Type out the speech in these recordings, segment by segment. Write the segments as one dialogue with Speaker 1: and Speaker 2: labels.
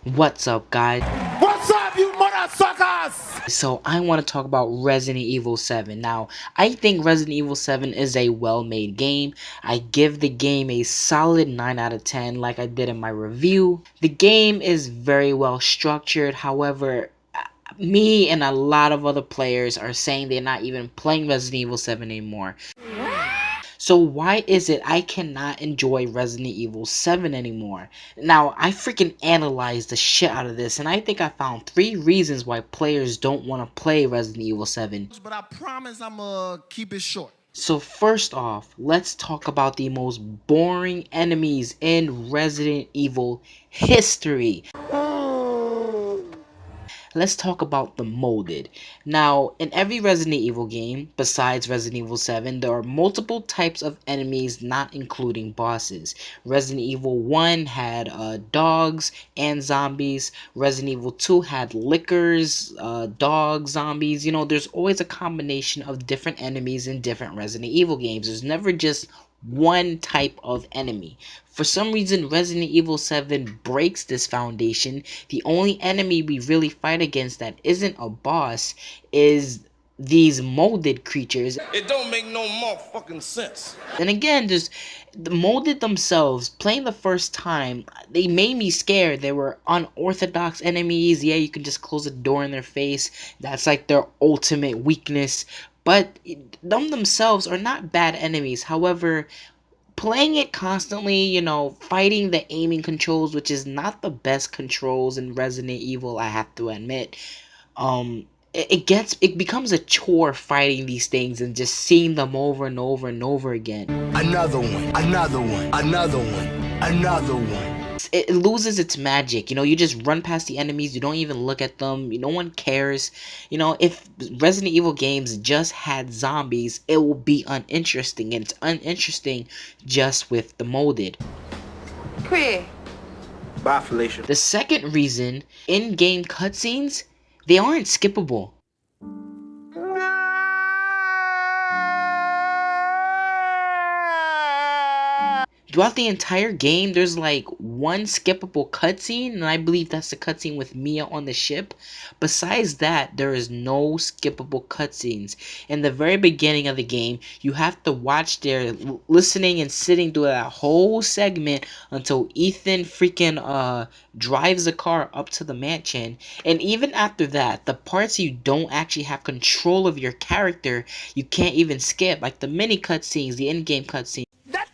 Speaker 1: What's up, guys?
Speaker 2: What's up, you mother suckers?
Speaker 1: So I want to talk about Resident Evil 7. Now, I think Resident Evil 7 is a well-made game. I give the game a solid 9 out of 10 like I did in my review. The game is very well structured. However, me and a lot of other players are saying they're not even playing Resident Evil 7 anymore. So why is it I cannot enjoy Resident Evil 7 anymore? Now, I freaking analyzed the shit out of this, and I think I found 3 reasons why players don't want to play Resident Evil 7.
Speaker 2: But I promise I'ma keep it short.
Speaker 1: So first off, let's talk about the most boring enemies in Resident Evil history. Let's talk about the molded. Now, in every Resident Evil game, besides Resident Evil 7, there are multiple types of enemies, not including bosses. Resident Evil 1 had dogs and zombies. Resident Evil 2 had lickers, dogs, zombies. You know, there's always a combination of different enemies in different Resident Evil games. There's never just one type of enemy. For some reason, Resident Evil 7 breaks this foundation. The only enemy we really fight against that isn't a boss is these molded creatures.
Speaker 2: It don't make no motherfucking sense.
Speaker 1: And again, just the molded themselves, playing the first time, they made me scared. They were unorthodox enemies. Yeah, you can just close the door in their face. That's like their ultimate weakness. But them themselves are not bad enemies. However, playing it constantly, you know, fighting the aiming controls, which is not the best controls in Resident Evil, I have to admit. It becomes a chore fighting these things and just seeing them over and over and over again.
Speaker 3: Another one, another one, another one, another one.
Speaker 1: It loses its magic. You know, you just run past the enemies, you don't even look at them, no one cares. You know, if Resident Evil games just had zombies, it will be uninteresting, and it's uninteresting just with the molded.
Speaker 4: Queer.
Speaker 2: Bye, Felicia.
Speaker 1: The second reason, in-game cutscenes, they aren't skippable. Throughout the entire game, there's like one skippable cutscene, and I believe that's the cutscene with Mia on the ship. Besides that, there is no skippable cutscenes. In the very beginning of the game, you have to watch there, listening and sitting through that whole segment until Ethan freaking drives the car up to the mansion. And even after that, the parts you don't actually have control of your character, you can't even skip, like the mini cutscenes, the in-game cutscenes.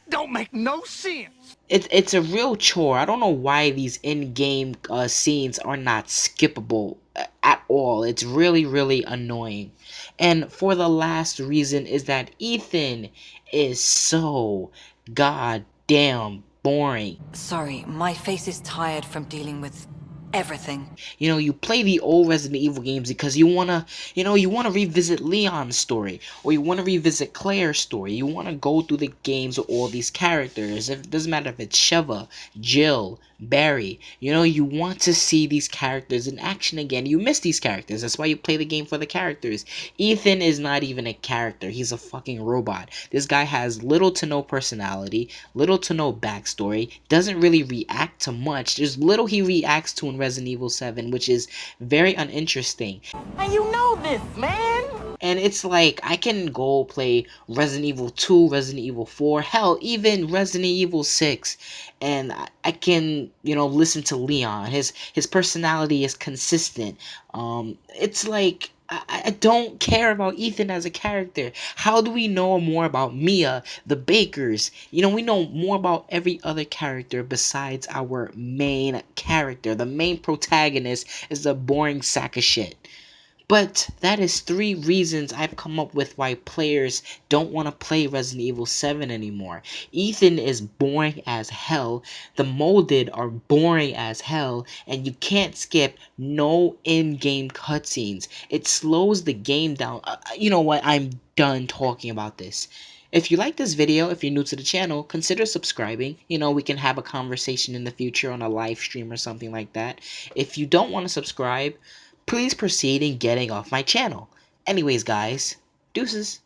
Speaker 3: Don't make no sense.
Speaker 1: It's a real chore. I don't know why these in-game scenes are not skippable at all. It's really annoying. And for the last reason is that Ethan is so goddamn boring.
Speaker 4: Sorry, my face is tired from dealing with everything.
Speaker 1: You know, you play the old Resident Evil games because you wanna, you wanna revisit Leon's story, or you wanna revisit Claire's story. You wanna go through the games with all these characters. It doesn't matter if it's Sheva, Jill, Barry. You know, you want to see these characters in action again. You miss these characters. That's why you play the game for the characters. Ethan is not even a character. He's a fucking robot. This guy has little to no personality, little to no backstory, doesn't really react to much. There's little he reacts to in Resident Evil 7, which is very uninteresting.
Speaker 4: And you know this, man!
Speaker 1: And it's like, I can go play Resident Evil 2, Resident Evil 4, hell, even Resident Evil 6, and I can, you know, listen to Leon. His personality is consistent. It's like, I don't care about Ethan as a character. How do we know more about Mia, the Bakers? You know, we know more about every other character besides our main character. The main protagonist is a boring sack of shit. But that is 3 reasons I've come up with why players don't want to play Resident Evil 7 anymore. Ethan is boring as hell, the molded are boring as hell, and you can't skip no in-game cutscenes. It slows the game down. You know what, I'm done talking about this. If you like this video, if you're new to the channel, consider subscribing. You know, we can have a conversation in the future on a live stream or something like that. If you don't want to subscribe, please proceed in getting off my channel. Anyways, guys, deuces.